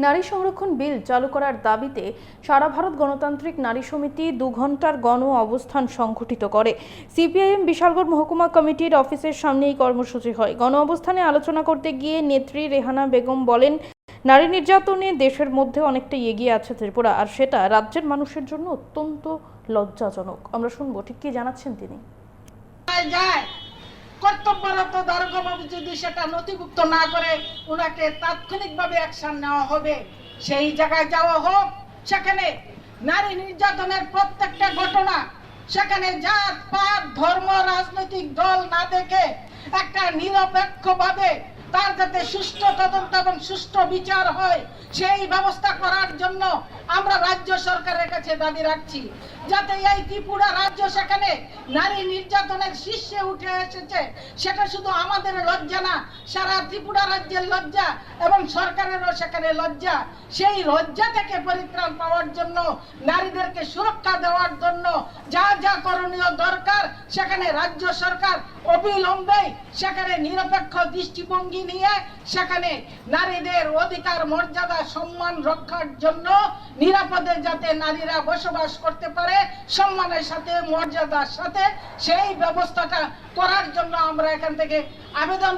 নারী সংরক্ষণ বিল চালু করার দাবিতে সারা ভারত গণতান্ত্রিক নারী সমিতি 2 ঘন্টার গণ অবস্থান সংগঠিত করে। সিপিআইএম বিশালগড় মহকুমা কমিটির অফিসের সামনে এই কর্মসূচি হয়। গণ অবস্থানে আলোচনা করতে গিয়ে নেত্রী রেহানা বেগম বলেন, নারী নির্যাতনে দেশের মধ্যে অনেকটা এগিয়ে আছে ত্রিপুরা, আর সেটা রাজ্যের মানুষের জন্য অত্যন্ত লজ্জাজনক। আমরা শুনবো ঠিক কি জানাচ্ছেন তিনি। কর্তব্যরত দারোগাবাবু যদি সেটা নথিভুক্ত না করে ওনাকে তাৎক্ষণিকভাবে অ্যাকশন নেওয়া হবে। সেই জায়গায় যাওয়া হোক, সেখানে নারী নির্যাতনের প্রত্যেকটা ঘটনা সেখানে জাত পাত ধর্ম রাজনৈতিক দল না দেখে একটা নিরপেক্ষভাবে তার যাতে সুষ্ঠু তদন্ত এবং সুষ্ঠু বিচার হয় সেই ব্যবস্থা করার জন্য আমরা রাজ্য সরকারের কাছে দাবি রাখছি, যাতে এই ত্রিপুরা রাজ্য সেখানে নারী নির্যাতনের শীর্ষে উঠে এসেছে। সেটা শুধু আমাদের লজ্জা না, সারা ত্রিপুরা রাজ্যের লজ্জা এবং সরকারেরও সেখানে লজ্জা। সেই লজ্জা থেকে পরিত্রাণ পাওয়ার জন্য, নারীদেরকে সুরক্ষা দেওয়ার জন্য যা যা করণীয় দরকার সেখানে রাজ্য সরকার অবিলম্বে সেখানে নিরপেক্ষ দৃষ্টিভঙ্গি নিয়ে সেখানে নারীদের অধিকার মর্যাদা সম্মান রক্ষার জন্য নিরাপদে যাতে নারীরা বসবাস করতে পারে সম্মানের সাথে মর্যাদার সাথে, সেই ব্যবস্থাটা করার জন্য আমরা এখান থেকে আবেদন